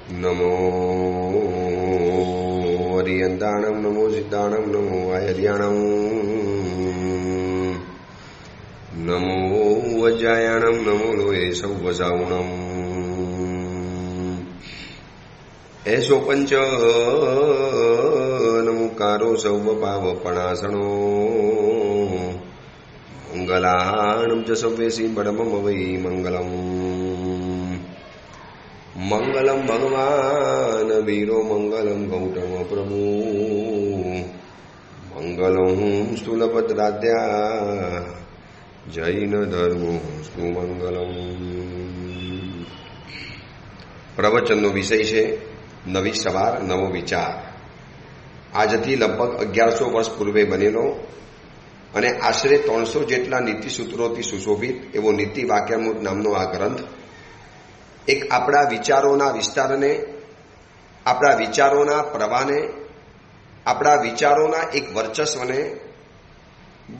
નમો હરિયંતાણમ, નમો સિદ્ધાણમ, નમો આયર્યાણમ, નમો વજ્રાયાણમ, નમો લોહે સૌવસાવણમ, એસો પંચ નમુકારો સૌવ પાવપણાસણો, મંગલાણમ ચ સવ્યેસી બડમમ વૈ મંગલમ, મંગલમ ભગવાન વીરો, મંગલમ ગૌતમ પ્રભુ, મંગલમ સ્થૂલભદ્રાદ્યા જૈન ધર્મો સુમંગલમ. પ્રવચનનો વિષય છે નવી સવાર, નવો વિચાર. આજથી લગભગ 1100 વર્ષ પૂર્વે બનેલો અને આશરે 300 જેટલા નીતિસૂત્રોથી સુશોભિત એવો નીતિ વાક્યામૃત નામનો આ ગ્રંથ એક આપણા વિચારોના વિસ્તારને, આપણા વિચારોના પ્રવાહને, આપણા વિચારોના એક વર્ચસ્વને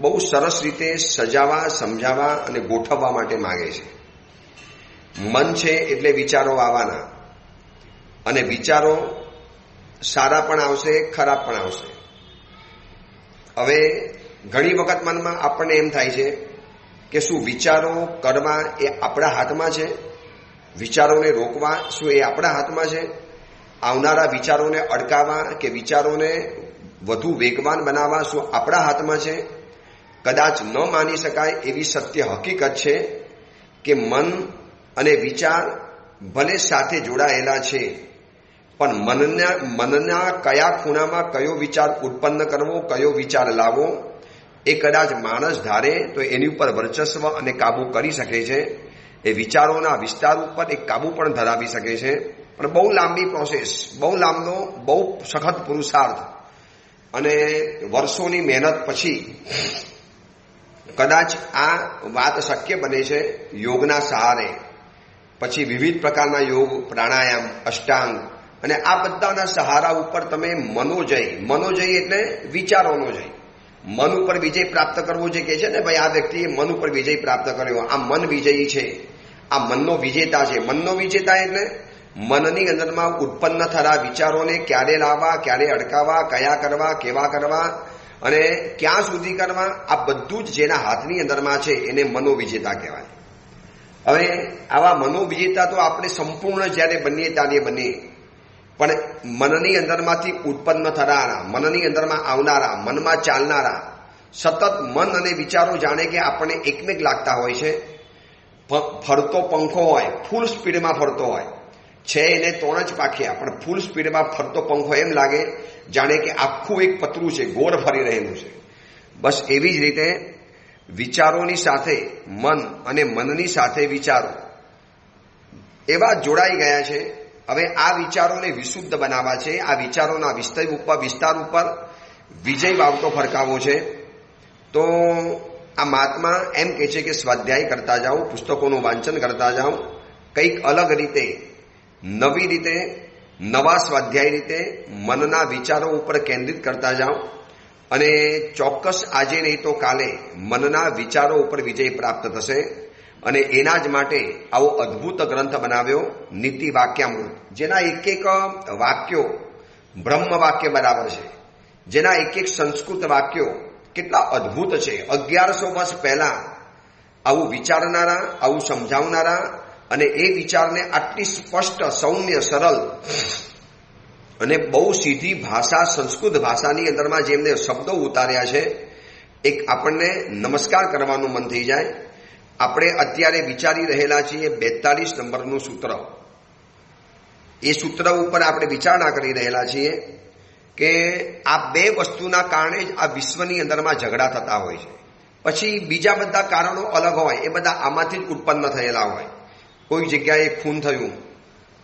બહુ સરસ રીતે સજાવવા, સમજાવવા અને ગોઠવવા માટે માગે છે. મન છે એટલે વિચારો આવવાના, અને વિચારો સારા પણ આવશે, ખરાબ પણ આવશે. હવે ઘણી વખત મનમાં આપણને એમ થાય છે કે શું વિચારો કરવા એ આપણા હાથમાં છે? વિચારોને રોકવા શું એ આપણા હાથમાં છે? આવનારા વિચારોને અટકાવવા કે વિચારોને વધુ વેગવાન બનાવવા શું આપણા હાથમાં છે? કદાચ ન માની શકાય એવી સત્ય હકીકત છે કે મન અને વિચાર ભલે સાથે જોડાયેલા છે, પણ મનના કયા ખૂણામાં કયો વિચાર ઉત્પન્ન કરવો, કયો વિચાર લાવવો, એ કદાચ માણસ ધારે તો એની ઉપર વર્ચસ્વ અને કાબુ કરી શકે છે. એ વિચારોના વિસ્તાર ઉપર એક કાબુ પણ ધરાવી શકે છે. પણ બહુ લાંબી પ્રોસેસ, બહુ લાંબો, બહુ સખત પુરુષાર્થ અને વર્ષોની મહેનત પછી કદાચ આ વાત શક્ય બને છે યોગના સહારે. પછી વિવિધ પ્રકારના યોગ, પ્રાણાયામ, અષ્ટાંગ અને આ બધાના સહારા ઉપર તમે મનોજય એટલે વિચારોનો જય, મન ઉપર વિજય પ્રાપ્ત કરવો જે કહે છે ને ભાઈ આ વ્યક્તિએ મન ઉપર વિજય પ્રાપ્ત કર્યો, આ મન વિજયી છે, આ મનનો વિજેતા છે. મનનો વિજેતા એટલે મનની અંદરમાં ઉત્પન્ન થતા વિચારોને ક્યારે લાવવા, ક્યારે અટકાવવા, કયા કરવા, કેવા કરવા અને ક્યાં સુધી કરવા, આ બધું જ જેના હાથની અંદરમાં છે એને મનોવિજેતા કહેવાય. હવે આવા મનોવિજેતા તો આપણે સંપૂર્ણ જ્યારે બનીએ ત્યારે બનીએ, પણ મનની અંદરમાંથી ઉત્પન્ન થનારા, મનની અંદરમાં આવનારા, મનમાં ચાલનારા સતત મન અને વિચારો જાણે કે આપણને એકમેક લાગતા હોય છે. ફરતો પંખો હોય, ફૂલ સ્પીડમાં ફરતો હોય છે, એને 3 જ પાખિયા, પણ ફૂલ સ્પીડમાં ફરતો પંખો એમ લાગે જાણે કે આખું એક પતરું છે, ગોળ ફરી રહેલું છે. બસ એવી જ રીતે વિચારોની સાથે મન અને મનની સાથે વિચારો એવા જોડાઈ ગયા છે. હવે આ વિચારોને વિશુદ્ધ બનાવવા છે, આ વિચારોના વિસ્તાર ઉપર વિજય વાવતો ફરકાવો છે. તો આ મહાત્મા એમ કહે છે કે સ્વાધ્યાય કરતા જાઓ, પુસ્તકોનું વાંચન કરતા જાઓ, કંઈક અલગ રીતે, નવી રીતે, નવા સ્વાધ્યાય રીતે મનના વિચારો ઉપર કેન્દ્રિત કરતા જાઓ અને ચોક્કસ આજે નહીં તો કાલે મનના વિચારો ઉપર વિજય પ્રાપ્ત થશે. અને એના જ માટે આવો અદ્ભુત ગ્રંથ બનાવ્યો નીતિ વાક્યામૃત, જેના એક એક વાક્યો બ્રહ્મ વાક્ય બરાબર છે, જેના એક એક સંસ્કૃત વાક્યો કેટલા અદ્ભુત છે. 1100 વર્ષ પહેલા આવું વિચારનારા, આવું સમજાવનારા અને એ વિચારને આટલી સ્પષ્ટ, સૌમ્ય, સરળ અને બહુ સીધી ભાષા, સંસ્કૃત ભાષાની અંદરમાં જેમને શબ્દો ઉતાર્યા છે, એક આપણને નમસ્કાર કરવાનું મન થઈ જાય. આપણે અત્યારે વિચારી રહેલા છીએ 42 નંબરનું સૂત્ર. એ સૂત્ર ઉપર આપણે વિચારણા કરી રહેલા છીએ કે આ 2 વસ્તુના કારણે જ આ વિશ્વની અંદરમાં ઝઘડા થતા હોય છે. પછી બીજા બધા કારણો અલગ હોય, એ બધા આમાંથી જ ઉત્પન્ન થયેલા હોય. કોઈ જગ્યાએ ખૂન થયું,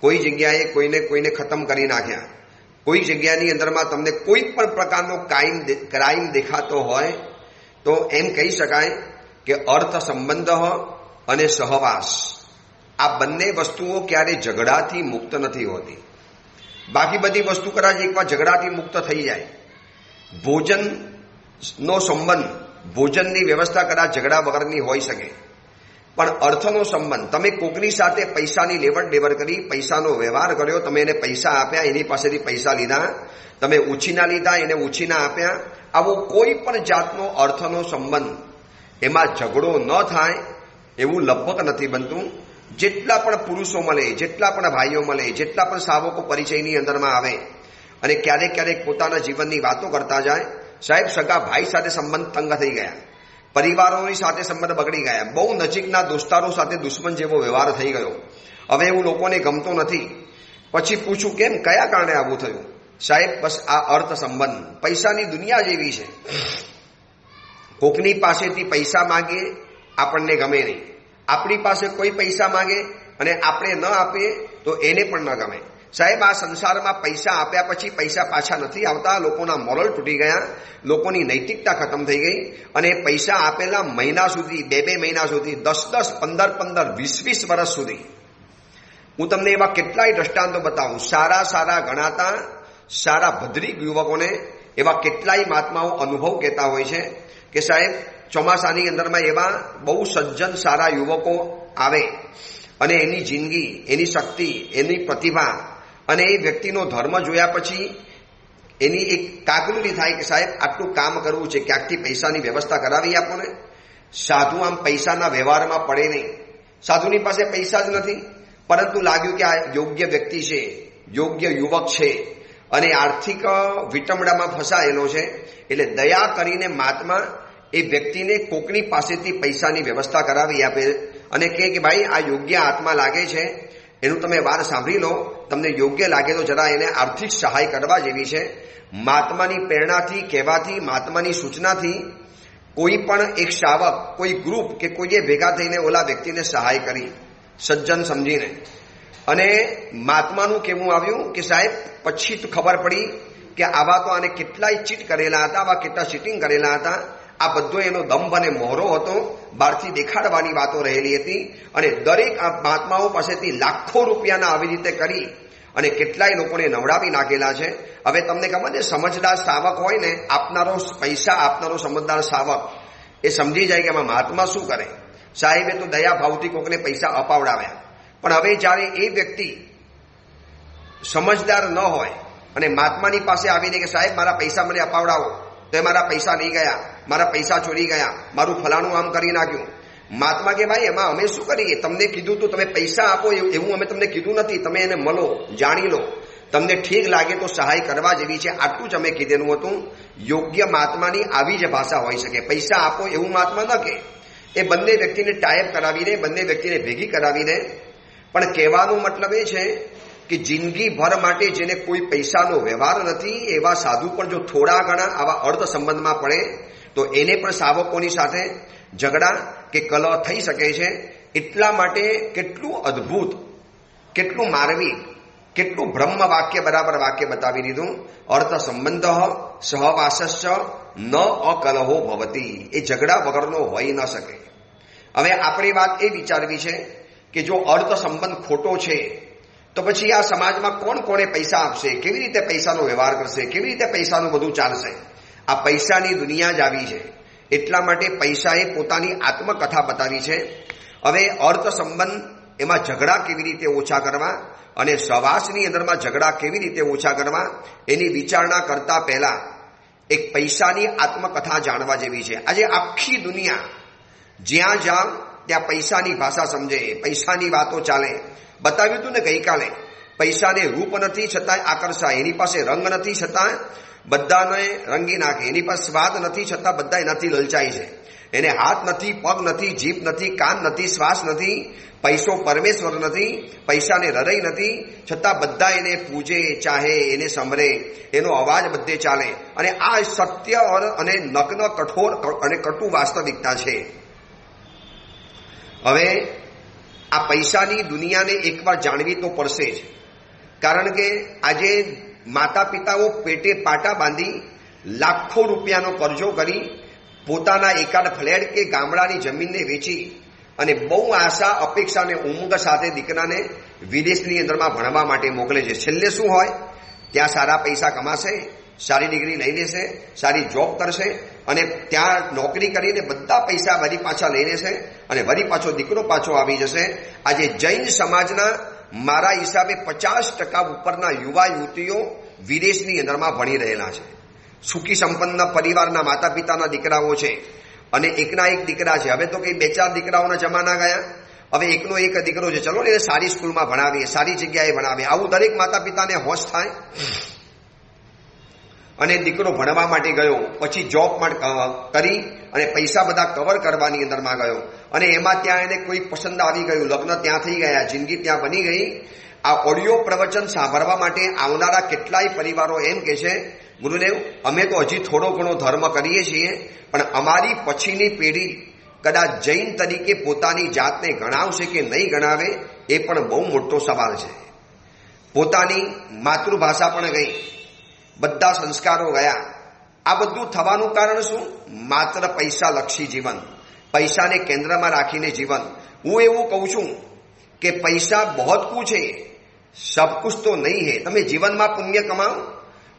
કોઈ જગ્યાએ કોઈને ખતમ કરી નાખ્યા, કોઈ જગ્યાની અંદરમાં તમને કોઈ પણ પ્રકારનો ક્રાઇમ દેખાતો હોય તો એમ કહી શકાય કે અર્થ સંબંધ અને સહવાસ, આ બંને વસ્તુઓ ક્યારે ઝઘડાથી મુક્ત નથી હોતી. બાકી બધી વસ્તુ કદાચ એકવાર ઝઘડાથી મુક્ત થઈ જાય. ભોજનનો સંબંધ, ભોજનની વ્યવસ્થા કદાચ ઝઘડા વગરની હોઈ શકે, પણ અર્થનો સંબંધ, તમે કોકની સાથે પૈસાની લેવડ દેવડ કરી, પૈસાનો વ્યવહાર કર્યો, તમે એને પૈસા આપ્યા, એની પાસેથી પૈસા લીધા, તમે ઉછીના લીધા, એને ઉછીના આપ્યા, આવો કોઈ પણ જાતનો અર્થનો સંબંધ, એમાં ઝઘડો ન થાય એવું લગભગ નથી બનતું. જેટલા પણ પુરુષો મળે, જેટલા પણ ભાઈઓ મળે, જેટલા પણ શાવકો પરિચયની અંદરમાં આવે અને ક્યારેક ક્યારેક પોતાના જીવનની વાતો કરતા જાય, સાહેબ સગા ભાઈ સાથે સંબંધ તંગ થઈ ગયા, પરિવારોની સાથે સંબંધ બગડી ગયા, બહુ નજીકના દોસ્તારો સાથે દુશ્મન જેવો વ્યવહાર થઈ ગયો. હવે એવું લોકોને ગમતો નથી. પછી પૂછું કેમ, કયા કારણે આવું થયું? સાહેબ બસ આ અર્થ સંબંધ, પૈસાની દુનિયા જેવી છે. કોકની પાસેથી પૈસા માંગીએ આપણને ગમે નહીં, આપણી પાસે કોઈ પૈસા માંગે અને આપણે ન આપીએ તો એને પણ ન ગમે. સાહેબ આ સંસારમાં પૈસા આપ્યા પછી પૈસા પાછા નથી આવતા. લોકોના મોરલ તૂટી ગયા, લોકોની નૈતિકતા ખતમ થઈ ગઈ અને પૈસા આપેલા મહિના સુધી, 2 મહિના સુધી, 10 15 20 વર્ષ સુધી, હું તમને એવા કેટલાય દ્રષ્ટાંતો બતાવું. સારા ગણાતા સારા ભદ્રિક યુવકોને એવા કેટલાય મહાત્માઓ અનુભવ કહેતા હોય છે કે સાહેબ ચોમાસાની અંદરમાં એવા બહુ સજ્જન સારા યુવકો આવે અને એની જિંદગી, એની શક્તિ, એની પ્રતિભા અને એ વ્યક્તિનો ધર્મ જોયા પછી એની એક કાકલુલી થાય કે સાહેબ આટલું કામ કરવું છે, ક્યાંકથી પૈસાની વ્યવસ્થા કરાવી આપો ને. સાધુ આમ પૈસાના વ્યવહારમાં પડે નહીં, સાધુની પાસે પૈસા જ નથી, પરંતુ લાગ્યું કે આ યોગ્ય વ્યક્તિ છે, યોગ્ય યુવક છે અને આર્થિક વિટંબણામાં ફસાયેલો છે, એટલે દયા કરીને મહાત્મા એ વ્યક્તિને કોકની પાસેથી પૈસાની વ્યવસ્થા કરાવી આપે અને કહે કે ભાઈ આ યોગ્ય આત્મા લાગે છે, એનું તમે વાત સાંભળી લો, તમને યોગ્ય લાગે તો જરા એને આર્થિક સહાય કરવા જેવી છે. મહાત્માની પ્રેરણાથી, કહેવાથી, મહાત્માની સૂચનાથી કોઈ પણ એક શાવક, કોઈ ગ્રુપ કે કોઈએ ભેગા થઈને ઓલા વ્યક્તિને સહાય કરી, સજ્જન સમજીને. અને મહાત્માનું કેવું આવ્યું કે સાહેબ પછી તો ખબર પડી કે આવા તો આને કેટલાય ચીટ કરેલા હતા, આવા કેટલા ચીટિંગ કરેલા હતા. આ બધો એનો દંભ અને મોહરો હતો, બહારથી દેખાડવાની વાતો રહેલી હતી અને દરેક આ મહાત્માઓ પાસેથી લાખો રૂપિયાના આવી રીતે કરી અને કેટલાય લોકોને નવડાવી નાખેલા છે. હવે તમને ખબર છે, સમજદાર શાવક હોય ને, આપનારો પૈસા આપનારો સમજદાર શાવક એ સમજી જાય કે આમાં મહાત્મા શું કરે. સાહેબે તો દયા ભાવથી કોકને પૈસા અપાવડાવ્યા, પણ હવે જ્યારે એ વ્યક્તિ સમજદાર ન હોય અને મહાત્માની પાસે આવીને કે સાહેબ મારા પૈસા મને અપાવડાવો, તો એ મારા પૈસા નહીં ગયા, મારા પૈસા ચોરી ગયા, મારું ફલાણું આમ કરી નાખ્યું. મહાત્મા કે ભાઈ એમાં અમે શું કરીએ, તમને કીધું તો તમે પૈસા આપો એવું અમે તમને કીધું નથી, તમે એને મળો, જાણી લો, તમને ઠીક લાગે તો સહાય કરવા જેવી છે, આટલું જ અમે કીધેલું હતું. યોગ્ય મહાત્માની આવી જ ભાષા હોઈ શકે. પૈસા આપો એવું મહાત્મા ન કહે, એ બંને વ્યક્તિને ટાઈપ કરાવીને, બંને વ્યક્તિને ભેગી કરાવીને. પણ કહેવાનો મતલબ એ છે કે જિંદગીભર માટે જેને કોઈ પૈસાનો વ્યવહાર નથી એવા સાધુ પણ જો થોડા ઘણા આવા અર્થ સંબંધમાં પડે તો એને પણ શાવકોની સાથે ઝઘડા કે કલહ થઈ શકે છે. એટલા માટે કેટલું અદ્ભુત, કેટલું માર્મિક, કેટલું બ્રહ્મ વાક્ય બરાબર વાક્ય બતાવી દીધું. અર્થ સંબંધ સહવાસસ્ય ન અકલહો ભવતી, એ ઝઘડા વગરનો હોઈ ન શકે. હવે આપણી વાત એ વિચારવી છે કે જો અર્થ સંબંધ ખોટો છે તો પછી આ સમાજમાં કોણ કોને પૈસા આપશે, કેવી રીતે પૈસાનો વ્યવહાર કરશે, કેવી રીતે પૈસાનું બધું ચાલશે. આ પૈસાની દુનિયા જ આવી છે. એટલા માટે પૈસાએ પોતાની આત્મકથા બતાવી છે. હવે અર્થ સંબંધ એમાં ઝઘડા કેવી રીતે ઓછા કરવા અને સહવાસની અંદરમાં ઝઘડા કેવી રીતે ઓછા કરવા એની વિચારણા કરતા પહેલા એક પૈસાની આત્મકથા જાણવા જેવી છે. આજે આખી દુનિયા જ્યાં જાવ ત્યાં પૈસાની ભાષા સમજે, પૈસાની વાતો ચાલે. બતાવ્યું હતું ને ગઈકાલે, પૈસાને રૂપ નથી છતાંય આકર્ષાય, એની પાસે રંગ નથી છતાં બધાને રંગી નાખે, એની પાસે સ્વાદ નથી છતાં બધા એનાથી લલચાય છે. એને હાથ નથી, પગ નથી, જીભ નથી, કાન નથી, શ્વાસ નથી, પૈસો પરમેશ્વર નથી, પૈસાને હૃદય નથી, છતાં બધા એને પૂજે, ચાહે, એને સંભળે, એનો અવાજ બધે ચાલે. અને આ સત્ય અને નગ્ન, કઠોર અને કટુ વાસ્તવિકતા છે. હવે આ પૈસાની દુનિયાને એકવાર જાણવી તો પડશે જ, કારણ કે આજે માતા પિતાઓ પેટે પાટા બાંધી લાખો રૂપિયાનો કરજો કરી પોતાના એકાદ ફ્લેટ કે ગામડાની જમીનને વેચી અને બહુ આશા અપેક્ષા અને ઉમંગ સાથે દીકરાને વિદેશની અંદરમાં ભણવા માટે મોકલે છે. છેલ્લે શું હોય, ત્યાં સારા પૈસા કમાશે, સારી ડિગ્રી લઈ લેશે, સારી જોબ કરશે અને ત્યાં નોકરી કરીને બધા પૈસા વળી પાછા લઈ લેશે અને વળી પાછો દીકરો પાછો આવી જશે. આજે જૈન સમાજના મારા હિસાબે 50% ઉપરના યુવા યુવતીઓ વિદેશની અંદરમાં ભણી રહેલા છે. સુખી સંપન્ન પરિવારના માતા પિતાના દીકરાઓ છે અને એકના એક દીકરા છે. હવે તો કઈ 2-4 દીકરાઓના જમાના ગયા. હવે એકનો એક દીકરો છે, ચલો ને સારી સ્કૂલમાં ભણાવીએ, સારી જગ્યાએ ભણાવીએ. આવું દરેક માતા પિતાને હોશ થાય. અને દીકરો ભણવા માટે ગયો, પછી જોબ કરી અને પૈસા બધા કવર કરવાની અંદરમાં ગયો અને એમાં ત્યાં એને કોઈ પસંદ આવી ગયું, લગ્ન ત્યાં થઈ ગયા, જિંદગી ત્યાં બની ગઈ. આ ઓડિયો પ્રવચન સાંભળવા માટે આવનારા કેટલાય પરિવારો એમ કે છે, ગુરુદેવ અમે તો હજી થોડો ઘણો ધર્મ કરીએ છીએ, પણ અમારી પછીની પેઢી કદાચ જૈન તરીકે પોતાની જાતને ગણાવશે કે નહીં ગણાવે એ પણ બહુ મોટો સવાલ છે. પોતાની માતૃભાષા પણ ગઈ, બધા સંસ્કારો ગયા. આ બધું થવાનું કારણ શું? માત્ર પૈસાલક્ષી જીવન, પૈસાને કેન્દ્રમાં રાખીને જીવન. હું એવું કહું છું કે પૈસા બહોત કુછ છે, સબ કુછ તો નહીં હે. તમે જીવનમાં પુણ્ય કમાઓ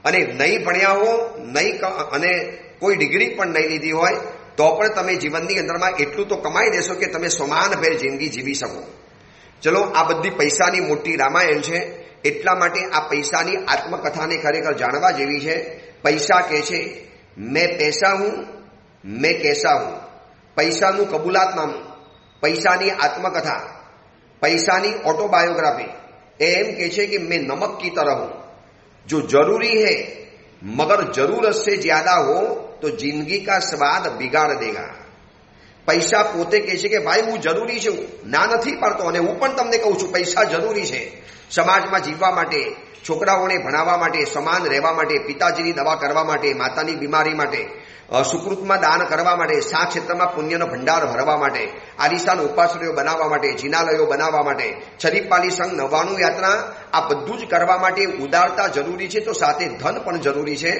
અને નહીં ભણ્યા હો, નહીં અને કોઈ ડિગ્રી પણ નહીં લીધી હોય તો પણ તમે જીવનની અંદરમાં એટલું તો કમાઈ દેશો કે તમે સમાનભેર જિંદગી જીવી શકો. ચલો, આ બધી પૈસાની મોટી રામાયણ છે. એટલા માટે આ પૈસાની આત્મકથાને ખરેખર જાણવા જેવી છે. પૈસા કહે છે, મેં પૈસા હું, મેં कैसा હું. પૈસાનું કબૂલાતનામું, પૈસાની આત્મકથા, પૈસાની ઓટોબાયોગ્રાફી. એમ કહે છે કે मैं नमक की तरह हूं, जो जरूरी है मगर जरूरत से ज्यादा हो तो जिंदगी का स्वाद बिगाड़ देगा. પૈસા પોતે કહે છે કે ભાઈ હું જરૂરી છું, ના નથી પાડતો. અને હું પણ તમને કહું છું પૈસા જરૂરી છે સમાજમાં જીવવા માટે, છોકરાઓને ભણાવવા માટે, સમાન રહેવા માટે, પિતાજીની દવા કરવા માટે, માતાની બીમારી માટે, સુકૃતમાં દાન કરવા માટે, સા ક્ષેત્રમાં પુણ્યનો ભંડાર ભરવા માટે, આલિશાન ઉપાશ્રયો બનાવવા માટે, જિનાલયો બનાવવા માટે, છરીપાલી સંઘ 99 યાત્રા, આ બધું જ કરવા માટે ઉદારતા જરૂરી છે, તો સાથે ધન પણ જરૂરી છે.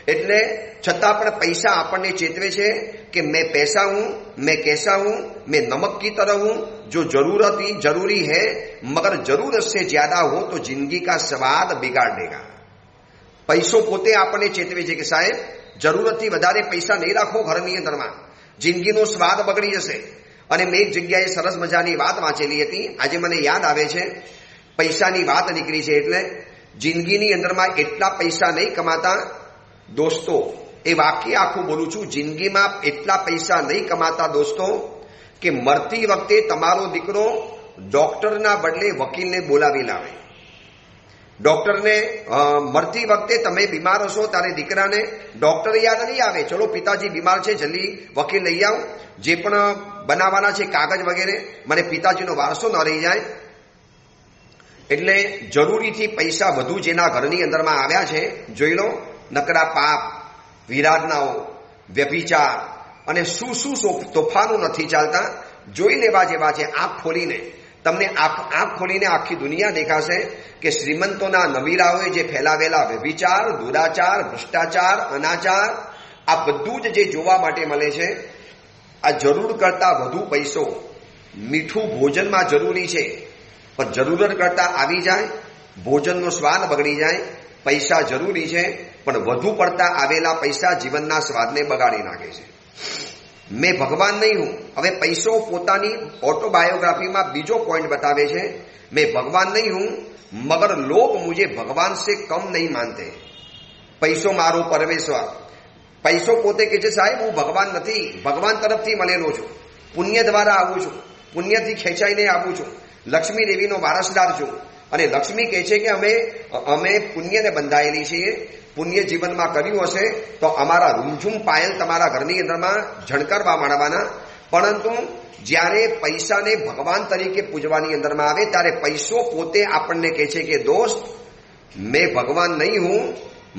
એટલે છતાં પણ પૈસા આપણને ચેતવે છે કે મેં પૈસા હું, મેં कैसा हूं, मैं नमक की तरह हूं, जो जरूरी है मगर जरूरत से ज्यादा हो तो जिंदगी का स्वाद बिगाड़ देगा. પૈસો પોતે આપણને ચેતવે છે કે સાહેબ જરૂરતથી વધારે પૈસા નહીં રાખો ઘરની અંદરમાં, જિંદગીનો સ્વાદ બગડી જશે. અને મેં એક જગ્યાએ સરસ મજાની વાત વાંચેલી હતી, આજે મને યાદ આવે છે. પૈસાની વાત નીકળી છે એટલે જિંદગીની અંદરમાં એટલા પૈસા નહીં કમાતા દોસ્તો, એ વાક્ય આખું બોલું છું, જિંદગીમાં એટલા પૈસા નહીં કમાતા દોસ્તો કે મરતી વખતે તમારો દીકરો ડોક્ટરના બદલે વકીલને બોલાવી લાવે. ડોક્ટરને મરતી વખતે તમે બીમાર હશો ત્યારે દીકરાને ડોક્ટર યાદ નહીં આવે, ચલો પિતાજી બીમાર છે જલ્દી વકીલ લઈ આવો, જે પણ બનાવવાના છે કાગળ વગેરે, મને પિતાજીનો વારસો ન રહી જાય. એટલે જરૂરીથી પૈસા વધુ જેના ઘરની અંદરમાં આવ્યા છે, જોઈ લો, નકરા પાપ, વિરાધનાઓ, વ્યભિચાર અને શું શું તોફાનો નથી ચાલતા, જોઈ લેવા જેવા છે. આંખ ખોલીને તમને આંખ ખોલીને આખી દુનિયા દેખાશે કે શ્રીમંતોના નવીરાઓએ જે ફેલાવેલા વ્યભિચાર, દુરાચાર, ભ્રષ્ટાચાર, અનાચાર, આ બધું જ જે જોવા માટે મળે છે. આ જરૂર કરતા વધુ પૈસો મીઠું ભોજનમાં જરૂરી છે, પણ જરૂરત કરતા આવી જાય, ભોજનનો સ્વાદ બગડી જાય. પૈસા જરૂરી છે પણ વધુ પડતા આવેલા પૈસા જીવનના સ્વાદને બગાડી નાખે છે. મેં ભગવાન નહીં હું. હવે પૈસો પોતાની ઓટોબાયોગ્રાફીમાં બીજો પોઈન્ટ બતાવે છે, મેં ભગવાન નહીં હું મગર લોગ મુझे ભગવાન से कम नहीं मानते. પૈસો મારો પરમેશ્વર. પૈસો પોતે કહે છે સાહેબ હું ભગવાન નથી, ભગવાન તરફથી મળેલો છું, પુણ્ય દ્વારા આવું છું, પુણ્યથી ખેંચાઈને આવું છું, લક્ષ્મી દેવીનો વારસદાર છું. અને લક્ષ્મી કહે છે કે અમે પુણ્યને બંધાયેલી છીએ, પુણ્ય જીવનમાં કર્યું હશે તો અમારા રૂમઝૂમ પાયલ તમારા ઘરની અંદરમાં ઝણકારવા માંડવાના. પરંતુ જ્યારે પૈસાને ભગવાન તરીકે પૂજવાની અંદરમાં આવે ત્યારે પૈસો પોતે આપણને કહે છે કે દોસ્ત મેં ભગવાન નહીં હું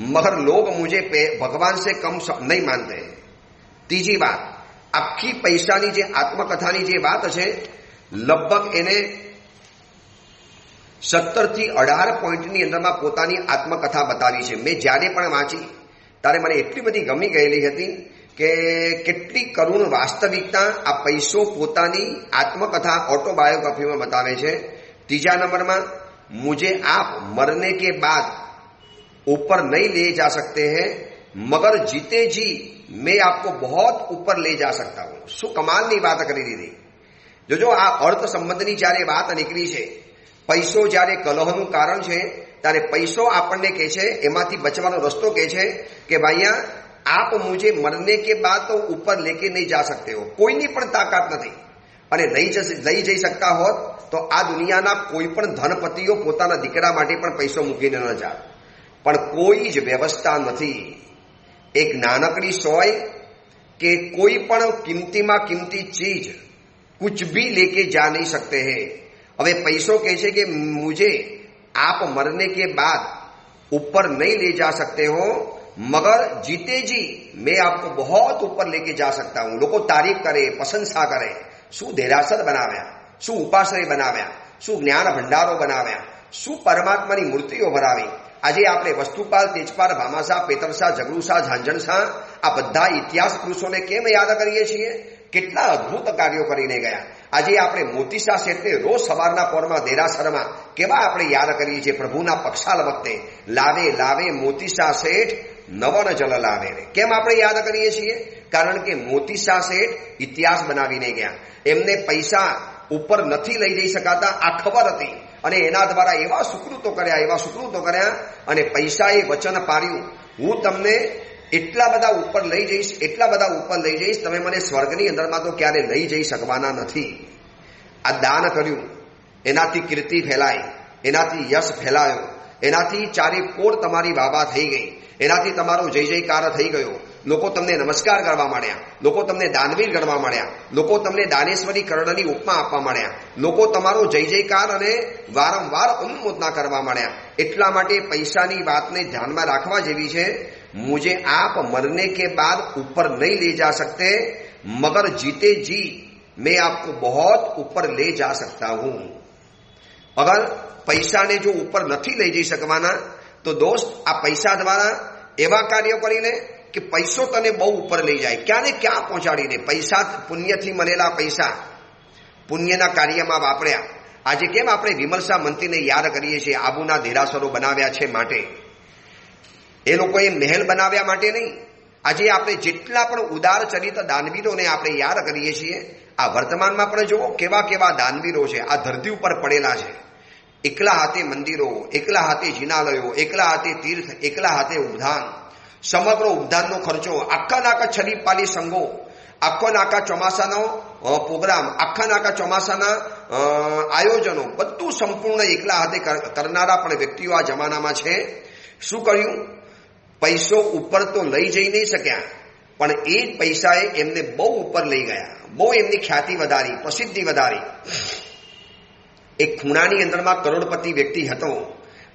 મગર લોગ મુझे ભગવાન से कम नहीं मानते. ત્રીજી વાત, આખી પૈસાની જે આત્મકથાની જે વાત છે, લગભગ એને 17 થી 18 પોઈન્ટની અંદરમાં પોતાની આત્મકથા બતાવી છે. મેં જ્યારે પણ વાંચી ત્યારે મને એટલી બધી ગમી ગયેલી હતી કે કેટલી કરુણ વાસ્તવિકતા આ પૈસો પોતાની આત્મકથા ઓટોબાયોગ્રાફીમાં બતાવે છે. ત્રીજા નંબરમાં, मुझे आप मरने के बाद ऊपर नहीं ले जा सकते हैं मगर जीते जी मैं आपको बहुत ऊपर ले जा सकता हूं. શું કમાલની વાત કરી દીધી. જોજો આ અર્થ સંબંધની જ્યારે વાત નીકળી છે, પૈસો જ્યારે કલહનું કારણ છે ત્યારે પૈસો આપણને કહે છે, એમાંથી બચવાનો રસ્તો કહે છે કે ભાઈયા આપ મુझे मरने के बाद तो ऊपर लेके नहीं जा सकते हो. કોઈની પણ તાકાત નથી. અને લઈ જઈ શકતા હોત તો આ દુનિયાના કોઈ પણ ધનપતિઓ પોતાના દીકરા માટે પણ પૈસો મૂકીને ન જાત. પણ કોઈ જ વ્યવસ્થા નથી. એક નાનકડી સોય કે કોઈ પણ કિંમતીમાં કિંમતી ચીજ कुछ भी लेके जा नहीं सकते हैं. હવે પૈસો કહે છે કે मुझे आप मरने के बाद ऊपर नहीं ले जा सकते हो, मगर जीते जी मैं आपको बहुत ऊपर लेके जा सकता हूं. લોકો તારીફ કરે, પ્રશંસા કરે. શું દેરાસર બનાવ્યા, શું ઉપાશ્રય બનાવ્યા, શું જ્ઞાન ભંડારો બનાવ્યા, શું પરમાત્માની મૂર્તિઓ ભરાવી. આજે આપણે વસ્તુપાલ, તેજપાલ, ભામાશા, પેતરશા, જગરુશા, ઝાંઝણશા આ બધા ઇતિહાસ પુરુષોને કેમ યાદ કરીએ છીએ? કેટલા અદભુત કાર્યો કરીને ગયા. આજે આપણે મોતીશા શેઠને રોજ સવારના પોરમાં દેરાસરમાં કેવા આપણે યાદ કરીએ છીએ. પ્રભુના પક્ષાલ વખતે લાવે લાવે મોતીશા શેઠ નવન જલ લાવે. કેમ આપણે યાદ કરીએ છીએ? કારણ કે મોતીશા શેઠ ઇતિહાસ બનાવીને ગયા. એમને પૈસા ઉપર નથી લઈ જઈ શકાતા, આ ખબર હતી. અને એના દ્વારા એવા સુકૃતો કર્યા અને પૈસાએ વચન પાડ્યું, હું તમને એટલા બધા ઉપર લઈ જઈશ, તમે મને સ્વર્ગની અંદરમાં તો ક્યારે લઈ જઈ શકવાના નથી. આ દાન કર્યું, એનાથી કીર્તિ ફેલાય, એનાથી યશ ફેલાયો, એનાથી ચારે કોર તમારી વાવા થઈ ગઈ, એનાથી તમારો જય જયકાર થઈ ગયો. લોકો તમને નમસ્કાર કરવા માંડ્યા, લોકો તમને દાનવીર ગણવા માંડ્યા, લોકો તમને દાનેશ્વરી કર્ણની ઉપમા આપવા માંડ્યા, લોકો તમારો જય જયકાર અને વારંવાર અનુમોદના કરવા માંડ્યા. એટલા માટે પૈસાની વાતને ધ્યાનમાં રાખવા જેવી છે. मुझे आप मरने के बाद ऊपर नहीं ले जा सकते, मगर जीते जी मैं आपको बहुत ऊपर ले जा सकता हूं. अगर पैसा ने जो ऊपर नहीं લઈ જઈ શકવાના તો દોસ્ત આ પૈસા દ્વારા એવા કાર્યો કરીને કે પૈસો તને બહુ ઉપર લઈ જાય, ક્યાં ને ક્યાં પહોંચાડીને. પૈસા પુણ્યથી મળેલા પૈસા પુણ્યના કાર્યમાં વાપર્યા. આજે કેમ આપણે વિમલસા મંત્રીને યાદ કરીએ છીએ? આબુના દેરાસરો બનાવ્યા છે માટે. એ લોકોએ મહેલ બનાવ્યા માટે નહીં. આજે આપણે જેટલા પણ ઉદાર ચરિત દાનવીરોને આપણે યાદ કરીએ છીએ, આ વર્તમાનમાં પણ જુઓ કેવા કેવા દાનવીરો છે આ ધરતી ઉપર પડેલા છે. એકલા હાથે મંદિરો, એકલા હાથે જિનાલયો, એકલા હાથે તીર્થ, એકલા હાથે ઉદ્યાન. સમગ્ર ઉદ્યાનનો ખર્ચો, આખા નાકા છરીપાલી સંઘો, આખો નાકા ચોમાસાનો પ્રોગ્રામ, આખા નાકા ચોમાસાના આયોજનો બધું સંપૂર્ણ એકલા હાથે કરનારા પણ વ્યક્તિઓ આ જમાનામાં છે. શું કર્યું? પૈસો ઉપર તો લઈ જઈ નહીં શક્યા, પણ એ પૈસાએ એમને બહુ ઉપર લઈ ગયા, બહુ એમની ખ્યાતિ વધારી, પ્રસિદ્ધિ વધારી. એક ખૂણાની અંદરમાં કરોડપતિ વ્યક્તિ હતો.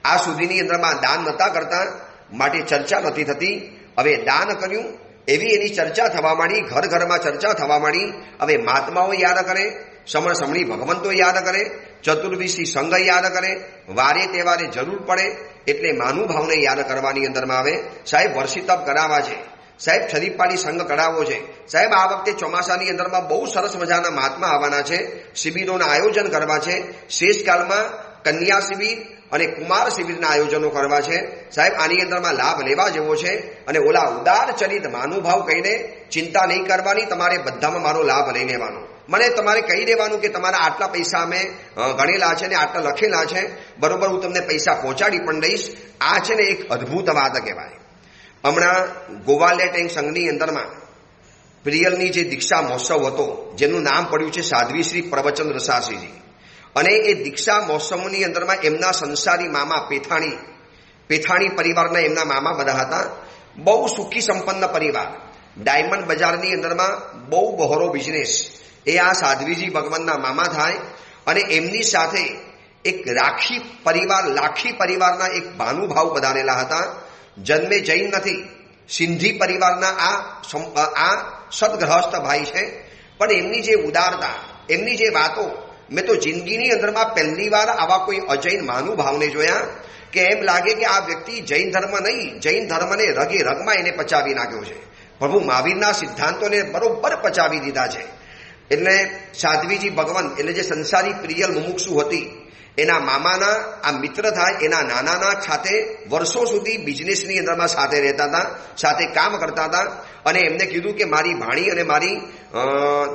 આ સુધીની અંદરમાં દાન નતા કરતા, માટે ચર્ચા નથી થતી. હવે દાન કર્યું, એવી એની ચર્ચા થવા માંડી, ઘર ઘરમાં ચર્ચા થવા માંડી. હવે મહાત્માઓ યાદ કરે, સમણ સમણી ભગવંતો યાદ કરે, ચતુર્વિશી સંઘ યાદ કરે, વારે તહેવારે જરૂર પડે એટલે મહાનુભાવને યાદ કરવાની અંદરમાં આવે. સાહેબ વર્ષિતપ કરાવવા છે, સાહેબ છરીપાલી સંઘ કરાવવો છે, સાહેબ આ વખતે ચોમાસાની અંદરમાં બહુ સરસ મજાના મહાત્મા આવવાના છે, શિબિરોના આયોજન કરવા છે, શેષકાલમાં કન્યા શિબિર અને કુમાર શિબિરના આયોજનો કરવા છે. સાહેબ આની અંદરમાં લાભ લેવા જેવો છે. અને ઓલા ઉદાર ચરિત મહાનુભાવ કહીને ચિંતા નહીં કરવાની, તમારે બધામાં મારો લાભ લઈ લેવાનો. મને તમારે કહી દેવાનું કે તમારા આટલા પૈસા અમે ગણેલા છે ને આટલા લખેલા છે, બરોબર હું તમને પૈસા પહોંચાડી પણ દઈશ. આ છે ને એક અદભુત વાત કહેવાય. હમણાં ગોવાલિયા ટેન્ક સંઘની અંદરમાં પ્રિયલની જે દીક્ષા મહોત્સવ હતો, જેનું નામ પડ્યું છે સાધ્વી શ્રી પ્રવચન રસાસીજી. અને એ દીક્ષા મહોત્સવની અંદરમાં એમના સંસારી મામા પેથાણી પરિવારના એમના મામા બધા હતા. બહુ સુખી સંપન્ન પરિવાર, ડાયમંડ બજારની અંદરમાં બહુ બહોરો બિઝનેસ. એ આ સાધ્વીજી ભગવાનના મામા થાય. અને એમની સાથે એક લાખી પરિવારના એક ભાનુભાવ બધાનેલા હતા. જન્મે જૈન નથી, સિંધી પરિવારના આ સદગ્રહસ્થ ભાઈ છે. પણ એમની જે ઉદારતા, એમની જે વાતો, મેં તો જિંદગીની અંદરમાં પહેલી વાર આવા કોઈ અજૈન મહાનુભાવને જોયા કે એમ લાગે કે આ વ્યક્તિ જૈન ધર્મ નહીં, જૈન ધર્મને રગે રગમાં એને પચાવી નાખ્યો છે. પ્રભુ મહાવીરના સિદ્ધાંતોને બરોબર પચાવી દીધા છે. એટલે સાધ્વીજી ભગવાન એટલે જે સંસારી પ્રિયલ મુમુક્ષુ હતી, એના મામાના આ મિત્ર થાય, એના નાનાના સાથે વર્ષો સુધી બિઝનેસની અંદરમાં સાથે રહેતા હતા, સાથે કામ કરતા હતા. અને એમને કીધું કે મારી ભાણી અને મારી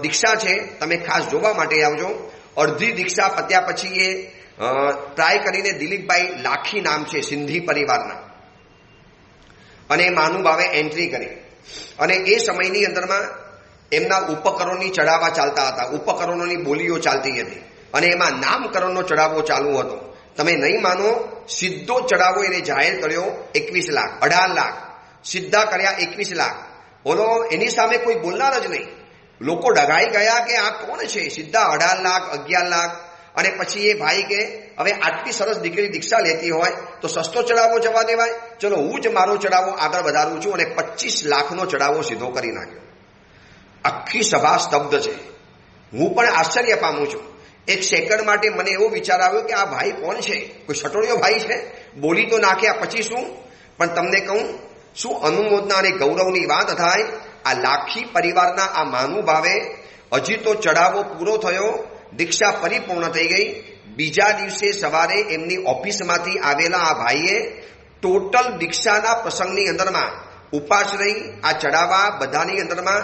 દીક્ષા છે, તમે ખાસ જોવા માટે આવજો. અડધી દીક્ષા પત્યા પછી એ ટ્રાય કરીને દિલીપભાઈ લાખી નામ છે સિંધી પરિવારના, અને મહાનુભાવે એન્ટ્રી કરી. અને એ સમયની અંદરમાં એમના ઉપકરણોની ચડાવવા ચાલતા હતા, ઉપકરણોની બોલીઓ ચાલતી હતી, અને એમાં નામકરણનો ચડાવો ચાલુ હતો. તમે નહીં માનો, સીધો ચડાવો એને જાહેર કર્યો 21 લાખ, 18 લાખ સીધા કર્યા, 21 લાખ. બોલો, એની સામે કોઈ બોલનાર જ નહીં. લોકો ડઘાઈ ગયા કે આ કોણ છે, સીધા 18 લાખ 11 લાખ. અને પછી એ ભાઈ કે હવે આટલી સરસ દીકરી દીક્ષા લેતી હોય તો સસ્તો ચડાવો જવા દેવાય, ચલો હું જ મારો ચડાવો આગળ વધારું છું. અને 25 લાખનો ચડાવો સીધો કરી નાખ્યો. આખી સભા સ્તબ્ધ છે. હું પણ આશ્ચર્ય પામું છું. એક સેકન્ડ માટે મને એવો વિચાર આવ્યો કે આ ભાઈ કોણ છે, કોઈ સટોડિયો ભાઈ છે, બોલી તો નાખ્યા પછી શું. પણ તમને કહું, શું અનુમોદના અને ગૌરવની વાત થાય. આ લાખી પરિવારના આ મહાનુભાવે હજી તો ચડાવો પૂરો થયો, દીક્ષા પરિપૂર્ણ થઈ ગઈ. બીજા દિવસે સવારે એમની ઓફિસમાંથી આવેલા આ ભાઈએ ટોટલ દીક્ષાના પ્રસંગની અંદરમાં ઉપાસ રહી, આ ચડાવા બધાની અંદરમાં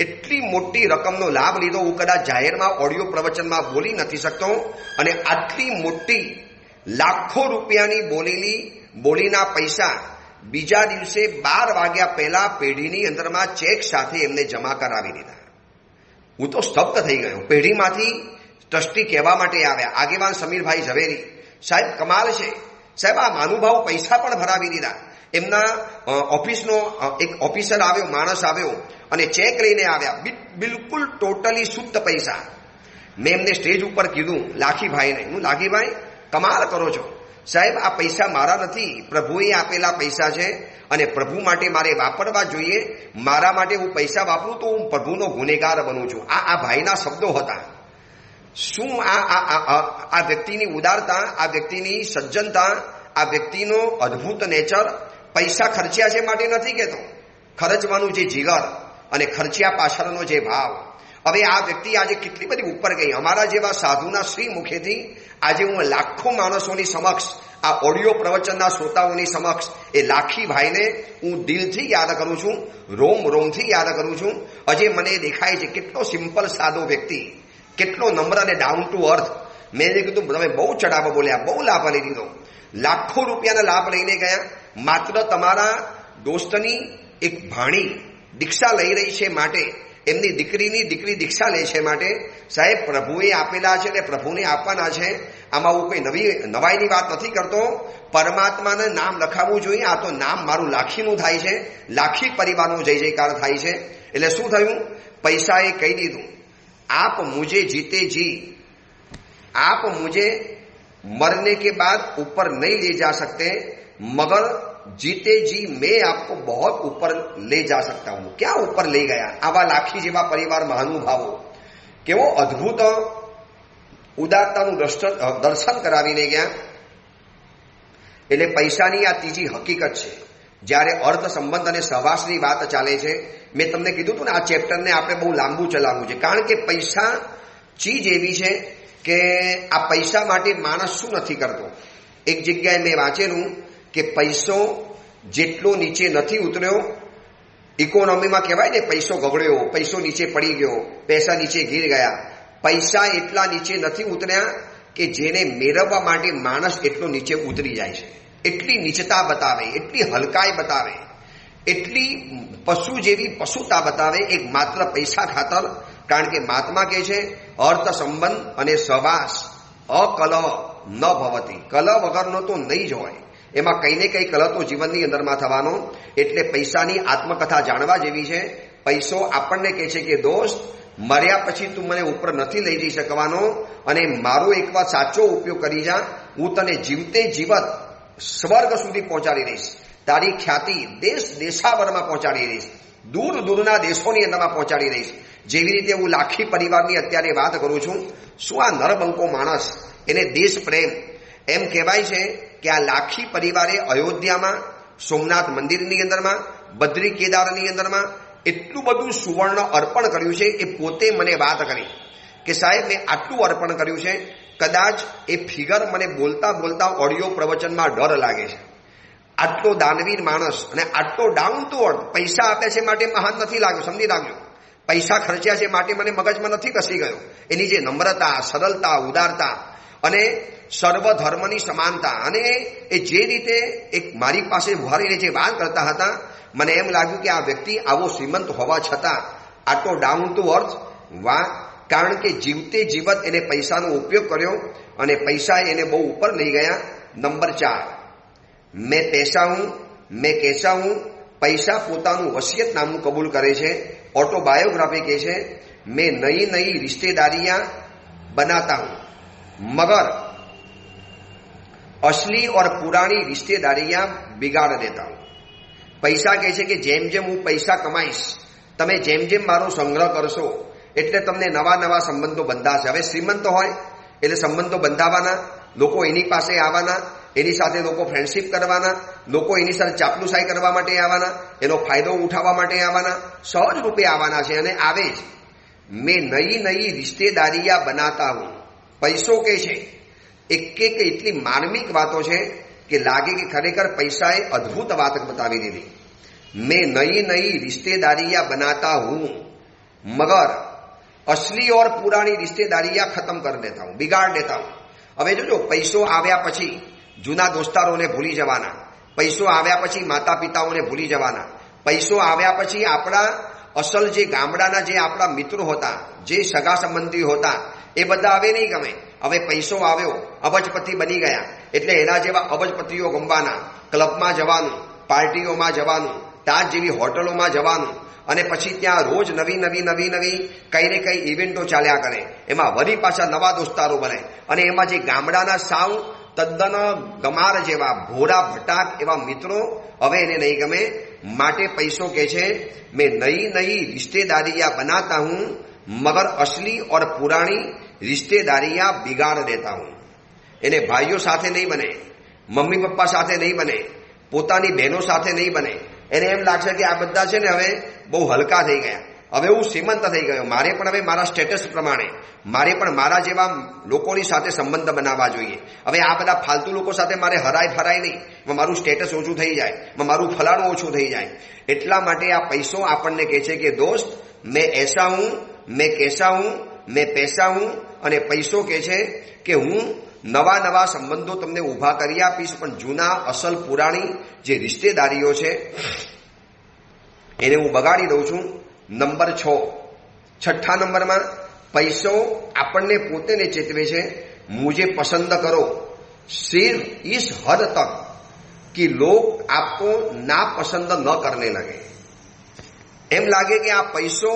એટલી મોટી રકમનો લાભ લીધો. હું કદાચ જાહેરમાં ઓડિયો પ્રવચનમાં બોલી નથી શકતો. અને આટલી મોટી લાખો રૂપિયાની બોલીના પૈસા બીજા દિવસે 12 વાગ્યા પહેલા પેઢીની અંદરમાં ચેક સાથે એમને જમા કરાવી દીધા. હું તો સ્તબ્ધ થઈ ગયો. પેઢીમાંથી ટ્રસ્ટી કહેવા માટે આવ્યા, આગેવાન સમીરભાઈ ઝવેરી સાહેબ, કમાલ છે સાહેબ, આ મહાનુભાવ પૈસા પણ ભરાવી દીધા. એમના ઓફિસનો એક ઓફિસર આવ્યો, માણસ આવ્યો અને ચેક લઈને આવ્યા, બિલકુલ ટોટલી શુદ્ધ પૈસા. મેં એમને સ્ટેજ ઉપર કીધું, લાખીભાઈને, હું લાખીભાઈ કમાલ કરો છો સાહેબ, આ પૈસા મારા નથી, પ્રભુએ આપેલા પૈસા છે અને પ્રભુ માટે મારે વાપરવા જોઈએ. મારા માટે હું પૈસા વાપરું તો હું પ્રભુનો ગુનેગાર બનું છું. આ ભાઈના શબ્દો હતા. શું આ વ્યક્તિની ઉદારતા, આ વ્યક્તિની સજ્જનતા, આ વ્યક્તિનો અદ્ભુત નેચર. પૈસા ખર્ચ્યા છે માટે નથી કહેતો, ખર્ચવાનું જે જીગર અને ખર્ચ્યા પાછળનો જે ભાવ. હવે આ વ્યક્તિ આજે કેટલી બધી ઉપર ગઈ. અમારા જેવા સાધુના શ્રી મુખેથી આજે હું લાખો માણસોની સમક્ષ, આ ઓડિયો પ્રવચનના શ્રોતાઓની સમક્ષ એ લાખી ભાઈને હું દિલથી યાદ કરું છું, રોમથી યાદ કરું છું. હજે મને દેખાય છે કેટલો સિમ્પલ સાદો વ્યક્તિ, કેટલો નમ્ર અને ડાઉન ટુ અર્થ. મેં કીધું તમે બહુ ચડાવો બોલ્યા, બહુ લાભ લઈ લીધો. લાખો રૂપિયાના લાભ લઈને ગયા. માત્ર તમારા દોસ્તની એક ભાણી દીક્ષા લઈ રહી છે માટે, એમની દીકરી દીક્ષા લે છે માટે સાહેબ પ્રભુએ આપેલા છે અને પ્રભુને આપવાના છે. આમાં હું કોઈ નવાઈની વાત નથી કરતો. પરમાત્માને નામ લખાવવું જોઈએ. આ તો નામ મારું લાખીનું થાય છે, લાખી પરિવારનો જય જયકાર થાય છે. એટલે શું થયું, પૈસાએ કહી દીધું, आप मुझे जीते जी, आप मुझे मरने के बाद ऊपर नहीं ले जा सकते, मगर जीते जी मैं आपको बहुत ऊपर ले जा सकता हूं. क्या ऊपर ले गया. आवा लाखी जेवा परिवार મહાનુભાવો કેવો અદ્ભુત ઉદારતાનું દર્શન કરાવીને ગયા. એટલે પૈસાની આ ત્રીજી હકીકત છે. જ્યારે અર્થ સંબંધ અને સહવાસની વાત ચાલે છે, મેં તમને કીધું હતું ને, આ ચેપ્ટરને આપણે બહુ લાંબુ ચલાવવું છે. કારણ કે પૈસા ચીજ એવી છે કે આ પૈસા માટે માણસ શું નથી કરતો. એક જગ્યાએ મેં વાંચેલું કે પૈસો જેટલો નીચે નથી ઉતર્યો, ઇકોનોમીમાં કહેવાય ને પૈસો ગગડ્યો, પૈસો નીચે પડી ગયો, પૈસા નીચે ગીર ગયા. પૈસા એટલા નીચે નથી ઉતર્યા કે જેને મેળવવા માટે માણસ એટલો નીચે ઉતરી જાય છે. એટલી નીચતા બતાવે, એટલી હલકાઈ બતાવે, એટલી પશુ જેવી પશુતા બતાવે, એક માત્ર પૈસા ખાતર. કારણ કે મહાત્મા કહે છે અર્થ સંબંધ અને સહવાસ અકલહ ન ભવતી, કલહ વગરનો તો નહીં જ હોય. એમાં કંઈ ને કંઈ કલહ તો જીવનની અંદરમાં થવાનો. એટલે પૈસાની આત્મકથા જાણવા જેવી છે. પૈસો આપણને કહે છે કે દોસ્ત, મર્યા પછી તું મને ઉપર નથી લઈ જઈ શકવાનો, અને મારો એક વાર સાચો ઉપયોગ કરી જા, હું તને જીવતે જીવત સ્વર્ગ સુધી પહોંચાડી દઈશ. તારી ખ્યાતિ દેશાવરમાં પહોંચાડી દઈશ, દૂર દૂરના દેશોની અંદરમાં પહોંચાડી દઈશ. જેવી રીતે હું લાખી પરિવારની અત્યારે વાત કરું છું. શું આ નરબંકો માણસ, એને દેશ પ્રેમ. એમ કહેવાય છે કે આ લાખી પરિવારે અયોધ્યામાં, સોમનાથ મંદિરની અંદરમાં, બદ્રી કેદારની અંદરમાં એટલું બધું સુવર્ણ અર્પણ કર્યું છે. એ પોતે મને વાત કરી કે સાહેબ મેં આટલું અર્પણ કર્યું છે, કદાચ એ ફિગર મને બોલતા બોલતા ઓડિયો પ્રવચનમાં ડર લાગે છે. આટલો દાનવીર માણસ અને આટલો ડાઉન ટુ અર્થ, પૈસા આપે છે માટે મહાન નથી લાગ્યો, સમજી રાખજો. પૈસા ખર્ચ્યા છે માટે મને મગજમાં નથી કસી ગયો. એની જે નમ્રતા, સરળતા, ઉદારતા અને સર્વધર્મની સમાનતા, અને એ જે રીતે એક મારી પાસે ઉભા રહીને જે વાત કરતા હતા, મને એમ લાગ્યું કે આ વ્યક્તિ આવો શ્રીમંત હોવા છતાં આટલો ડાઉન ટુ અર્થ. વાહ! કારણ કે જીવતે જીવત એને પૈસાનો ઉપયોગ કર્યો અને પૈસા એને બહુ ઉપર લઈ ગયા. નંબર 4, મેં પૈસા હું, મેં कैसा હું. પૈસા પોતાનું વસિયતનામું કબૂલ કરે છે. ऑटोबायोग्राफी કહે છે, मैं नई नई रिश्तेदारियां बनाता हूं मगर असली और पुरानी रिश्तेदारियां बिगाड़ देता हूं. પૈસા કહે છે કે જેમ જેમ હું પૈસા કમાઈશ, તમે જેમ જેમ મારો સંગ્રહ કરશો એટલે તમને નવા નવા સંબંધો બંધાશે. હવે શ્રીમંત હોય એટલે સંબંધો બંધાવાના, લોકો એની પાસે આવવાના, એની સાથે લોકો ફ્રેન્ડશીપ કરવાના, લોકો એની સાથે ચાપલુસાઈ કરવા માટે આવવાના, એનો ફાયદો ઉઠાવવા માટે આવવાના, સહજ રૂપે આવવાના છે અને આવે જ. મેં નઈ નઈ રિશ્તેદારિયા બનાતા હું. પૈસો કે છે એક એટલી માર્મિક વાતો છે કે લાગે કે ખરેખર પૈસાએ અદ્ભુત વાત બતાવી દીધી. મેં નઈ નઈ रिश्तेदारियां बनाता हूं मगर असली और पुरानी रिश्तेदारियां खत्म कर देता हूं, बिगाड़ देता हूं. હવે જોજો, પૈસો આવ્યા પછી જૂના દોસ્તારોને ભૂલી જવાના, પૈસો આવ્યા પછી માતા પિતાઓને ભૂલી જવાના, પૈસો આવ્યા પછી આપણા અસલ જે ગામડાના જે આપણા મિત્રો હતા, જે સગા સંબંધી હતા, એ બધા હવે નહીં ગમે. હવે પૈસો આવ્યો, અબજપતિ બની ગયા એટલે એના જેવા અબજપતિઓ ગમવાના, ક્લબમાં જવાનું, પાર્ટીઓમાં જવાનું, તાજ જેવી હોટલોમાં જવાનું, અને પછી ત્યાં રોજ નવી કઈ ને કઈ ઇવેન્ટો ચાલ્યા કરે. એમાં વળી પાછા નવા દોસ્તારો બને અને એમાં જે ગામડાના સાવ તદ્દન ગમાર જેવા ભોળા ભટાક એવા મિત્રો હવે એને નહીં ગમે. માટે પૈસો કે છે, મેં નઈ નઈ रिश्तेदारियां बनाता हूं मगर असली और पुरानी रिश्तेदारियां बिगाड़ देता हूं. એને ભાઈઓ સાથે નહીં બને, મમ્મી પપ્પા સાથે નહીં બને, પોતાની બહેનો સાથે નહીં બને. એને એમ લાગશે કે આ બધા છે ને હવે બહુ હલકા થઈ ગયા, હવે હું શ્રીમંત થઈ ગયો, મારે પણ હવે મારા સ્ટેટસ પ્રમાણે મારે પણ મારા જેવા લોકોની સાથે સંબંધ બનાવવા જોઈએ. હવે આ બધા ફાલતુ લોકો સાથે મારે હરાય ફરાય નહીં, મારું સ્ટેટસ ઓછું થઈ જાય, મારું ફલાણું ઓછું થઈ જાય. એટલા માટે આ પૈસો આપણને કહે છે કે દોસ્ત, મેં એસા હું, મેં कैसा હું, મેં પૈસા હું. અને પૈસો કહે છે કે હું નવા સંબંધો તમને ઊભા કરી આપીશ, પણ જૂના અસલ પુરાણી જે રિશ્તેદારીઓ છે એને હું બગાડી દઉં છું. નંબર 6, છઠ્ઠા નંબરમાં પૈસો આપણને પોતેને ચેતવે છે, મુझे पसंद करो सिर्फ इस हद तक कि लोग आपको नापसंद न करने लगे. એમ લાગે કે આ પૈસો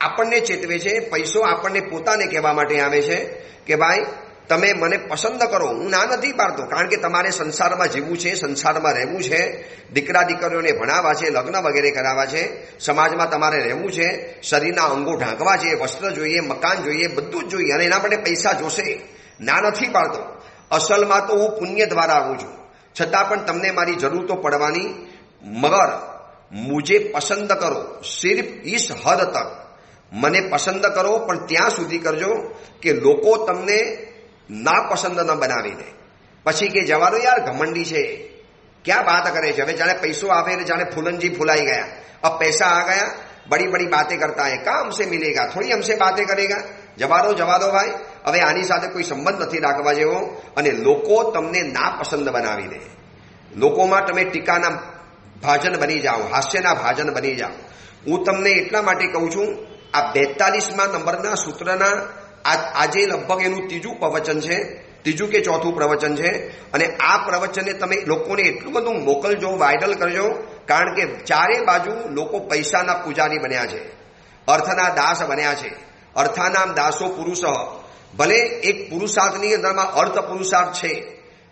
આપણને ચેતવે છે, પૈસો આપણને પોતાને કહેવા માટે આવે છે કે ભાઈ તમે મને પસંદ કરો. હું ના નથી પાડતો, કારણ કે તમારે સંસારમાં જીવવું છે, સંસારમાં રહેવું છે, દીકરા દીકરીઓને ભણાવવા છે, લગ્ન વગેરે કરાવવા છે, સમાજમાં તમારે રહેવું છે, શરીરના અંગો ઢાંકવા છે, વસ્ત્ર જોઈએ, મકાન જોઈએ, બધું જ જોઈએ અને એના માટે પૈસા જોશે. ના નથી પાડતો. અસલમાં તો હું પુણ્ય દ્વારા આવું છું, છતાં પણ તમને મારી જરૂર તો પડવાની. મગર મુझे પસંદ કરો સિર્ફ ઇસ હદ તક. મને પસંદ કરો પણ ત્યાં સુધી કરજો કે લોકો તમને નાપસંદ ન બનાવી દે. પછી કે જવાનો યાર ઘમંડી છે, ક્યાં વાત કરે છે. હવે જાણે પૈસો આવે એટલે જાણે ફૂલનજી ફૂલાઈ ગયા. अब पैसा आ गया, बड़ी बड़ी बातें करता है, कहाँ हमसे मिलेगा, थोड़ी हमसे बातें करेगा. જવા દો ભાઈ, હવે આની સાથે કોઈ સંબંધ નથી રાખવા જેવો. અને લોકો તમને નાપસંદ બનાવી દે, લોકોમાં તમે ટીકાના ભાજન બની જાઓ, હાસ્યના ભાજન બની જાઓ. હું તમને એટલા માટે કહું છું, આ 42મા નંબરના સૂત્રના આજે લગભગ એનું ત્રીજું પ્રવચન છે, ત્રીજું કે ચોથું પ્રવચન છે. અને આ પ્રવચનને તમે લોકોને એટલું બધું મોકલજો, વાયરલ કરજો, કારણ કે ચારે બાજુ લોકો પૈસાના પૂજારી બન્યા છે, અર્થના દાસ બન્યા છે. અર્થાનામ દાસો પુરુષ. ભલે એક પુરુષાર્થની અંદરમાં અર્થ પુરુષાર્થ છે,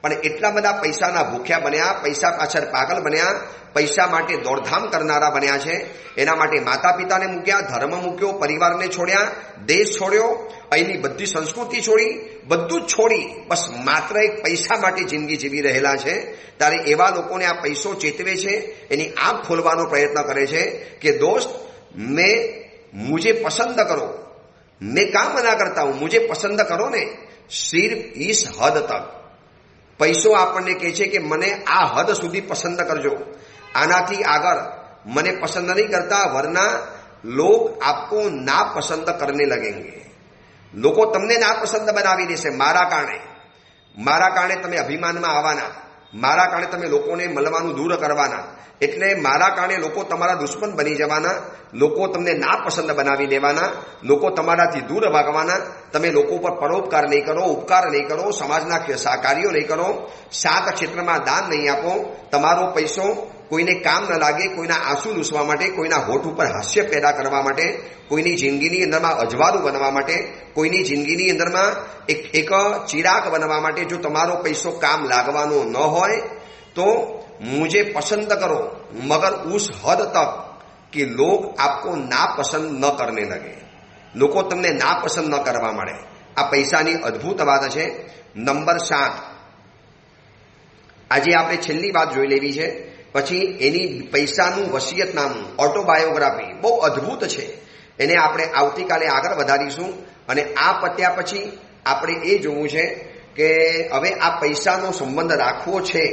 પણ એટલા બધા પૈસાના ભૂખ્યા બન્યા, પૈસા પાછળ પાગલ બન્યા, પૈસા માટે દોડધામ કરનારા બન્યા છે. એના માટે માતા પિતાને મૂક્યા, ધર્મ મૂક્યો, પરિવારને છોડ્યા, દેશ છોડ્યો, અહીંની બધી સંસ્કૃતિ છોડી, બધું જ છોડી બસ માત્ર એક પૈસા માટે જિંદગી જીવી રહેલા છે. ત્યારે એવા લોકોને આ પૈસો ચેતવે છે, એની આંખ ખોલવાનો પ્રયત્ન કરે છે કે દોસ્ત, मुझे पसंद करो. मैं काम मना करता हूं, मुझे पसंद करो ने. સિર્ફ ઇસ હદ તક. પૈસો આપણને કહે છે કે મને આ હદ સુધી પસંદ કરજો, આનાથી આગળ મને પસંદ નહીં કરતા, વરના લોગ આપકો ના પસંદ કરને લગેંગે. લોકો તમને ના પસંદ બનાવી દેશે મારા કારણે તમે અભિમાનમાં આવવાના, મારા કારણે તમે લોકોને મળવાનું દૂર કરવાના, એટલે મારા કારણે લોકો તમારા દુશ્મન બની જવાના, લોકો તમને ના પસંદ બનાવી દેવાના, લોકો તમારાથી દૂર ભાગવાના. તમે લોકો પર પરોપકાર નહીં કરો, ઉપકાર નહીં કરો, સમાજના કાર્યો નહીં કરો, 7 ક્ષેત્રમાં દાન નહીં આપો. તમારો પૈસો કોઈને કામ ન લાગે, કોઈના આંસુ લૂસવા માટે, કોઈના હોઠ ઉપર હાસ્ય પેદા કરવા માટે, કોઈની જિંદગીની અંદરમાં અજવાળું બનવા માટે, કોઈની જિંદગીની અંદરમાં એક ચિરાગ બનવા માટે જો તમારો પૈસો કામ લાગવાનો ન હોય તો मुझे पसंद करो मगर उस हद तक कि लोग आपको नापसंद न करने लगे. લોકો તમને નાપસંદ ન કરવા મળે. આ પૈસાની અદ્ભુત વાત છે. નંબર 7, આજે આપણે છેલ્લી વાત જોઈ લેવી છે, પછી એની પૈસાનું વસિયતનામું, ઓટોબાયોગ્રાફી બહુ અદ્ભુત છે. એને આપણે આવતીકાલે આગળ વધારીશું. અને આ પત્યા પછી આપણે એ જોવું છે કે હવે આ પૈસાનો સંબંધ રાખવો છે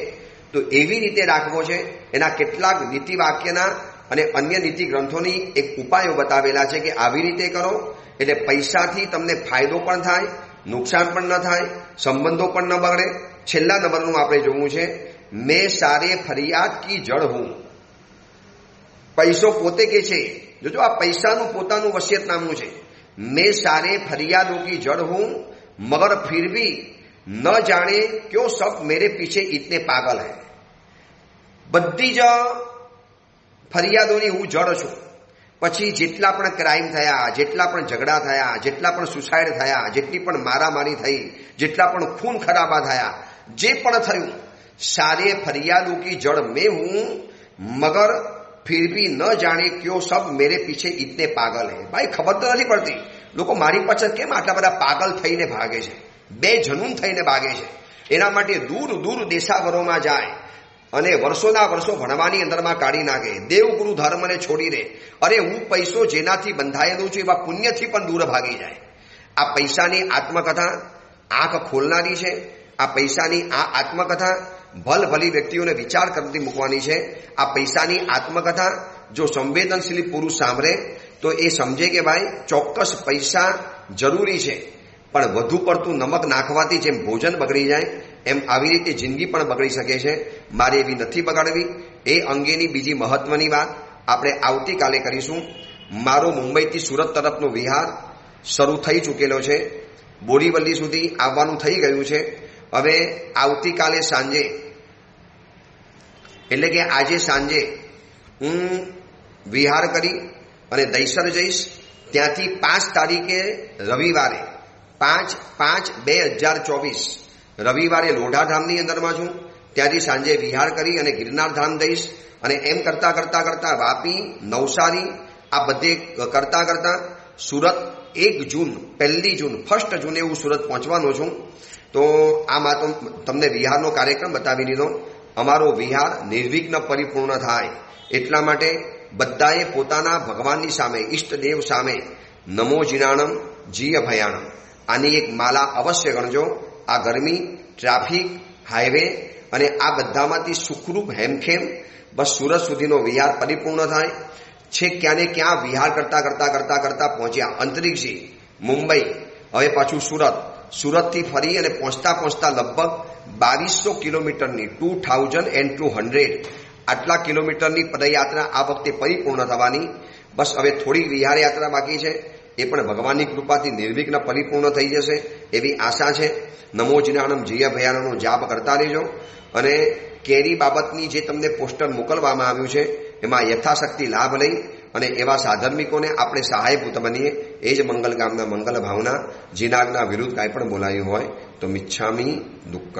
તો એવી રીતે રાખવો છે. એના કેટલાક નીતિ વાક્યના અને અન્ય નીતિ ગ્રંથોની એક ઉપાયો બતાવેલા છે કે આવી રીતે કરો એટલે પૈસાથી તમને ફાયદો પણ થાય, નુકસાન પણ ન થાય, સંબંધો પણ ન બગડે. છેલ્લા નંબરનું આપણે જોવું છે, મેં સારે ફરિયાદ કી જડ હું. પૈસો પોતે કે છે, જોજો આ પૈસાનું પોતાનું વસિયતનામું છે. મેં સારે ફરિયાદો કી જડ હું મગર ફિર ભી ન જાણે ક્યો સબ મેરે પીછે ઇતને પાગલ હૈ. બધી જ ફરિયાદોની હું જડ છું. પછી જેટલા પણ ક્રાઇમ થયા, જેટલા પણ ઝઘડા થયા, જેટલા પણ સુસાઇડ થયા, જેટલી પણ મારામારી થઈ, જેટલા પણ ખૂન ખરાબા થયા, જે પણ થયું, સારે ફરિયાદો કી જડ મેં હું મગર ફિર ભી ન જાણે ક્યો સબ મેરે પીછે ઇતને પાગલ હૈ. ભાઈ ખબર તો નથી પડતી લોકો મારી પાછળ કેમ આટલા બધા પાગલ થઈને ભાગે છે, બેજનૂન થઈને ભાગે છે. એના માટે દૂર દૂર દેશાવરોમાં જાય અને વર્ષોના વર્ષો ભણવાની અંદરમાં કાઢી નાખે, દેવગુરુ ધર્મને છોડી દે. અરે હું પૈસો જેનાથી બંધાયેલું છું એવા પુણ્યથી પણ દૂર ભાગી જાય. આ પૈસાની આત્મકથા આંખ ખોલનારી છે. આ પૈસાની આ આત્મકથા ભલભલી વ્યક્તિઓને વિચાર કરતી મૂકવાની છે. આ પૈસાની આત્મકથા જો સંવેદનશીલ પુરુષ સાંભળે તો એ સમજે કે ભાઈ ચોક્કસ પૈસા જરૂરી છે, પણ વધુ પડતું નમક નાખવાથી જેમ ભોજન બગડી જાય એમ આવી રીતે જિંદગી પણ બગડી શકે છે. મારે એવી નથી બગાડવી. એ અંગેની બીજી મહત્વની વાત આપણે આવતીકાલે કરીશું. મારો મુંબઈથી સુરત તરફનો વિહાર શરૂ થઈ ચૂકેલો છે. બોરીવલી સુધી આવવાનું થઈ ગયું છે. હવે આવતીકાલે સાંજે એટલે કે આજે સાંજે હું વિહાર કરી અને દહીસર જઈશ. ત્યાંથી 5 તારીખે રવિવારે 5/5/2024 રવિવારે લોઢાધામની અંદરમાં છું. ત્યાંથી સાંજે વિહાર કરી અને ગિરનાર ધામ જઈશ. અને એમ કરતાં વાપી, નવસારી આ બધે કરતાં સુરત 1 જૂન, 1 જૂન, 1 જૂને હું સુરત પહોંચવાનો છું. તો આમાં તો તમને વિહારનો કાર્યક્રમ બતાવી દીધો. અમારો વિહાર નિર્વિઘ્ન પરિપૂર્ણ થાય એટલા માટે બધાએ પોતાના ભગવાનની સામે, ઈષ્ટદેવ સામે નમો જીનાણમ જી અભયાણમ આની એક માલા અવશ્ય ગણજો. આ ગરમી, ટ્રાફિક, હાઈવે અને આ બધામાંથી સુખરૂપ હેમખેમ બસ સુરત સુધીનો વિહાર પરિપૂર્ણ થાય. છેક ક્યાં ને ક્યાં વિહાર કરતા પહોંચ્યા અંતરિક્ષી મુંબઈ, હવે પાછું સુરતથી ફરી અને પહોંચતા લગભગ 2200 કિલોમીટરની 2200 આટલા કિલોમીટરની પદયાત્રા આ વખતે પરિપૂર્ણ થવાની. બસ હવે થોડી વિહાર યાત્રા બાકી છે, એ પણ ભગવાનની કૃપાથી નિર્વિઘ્ન પરિપૂર્ણ થઈ જશે એવી આશા છે. નમો જીનાણમ જય ભયાનનો જાપ કરતા રહેજો. અને કેરી બાબતની જે તમને પોસ્ટર મોકલવામાં આવ્યું છે એમાં યથાશક્તિ લાભ લઈ અને એવા સાધર્મિકોને આપણે સહાયભૂત બનીએ. એ જ મંગલ ગામના મંગલ ભાવના. જીનાગના વિરુદ્ધ કાંઈ પણ બોલાયું હોય તો મિચ્છામી દુક્કડ.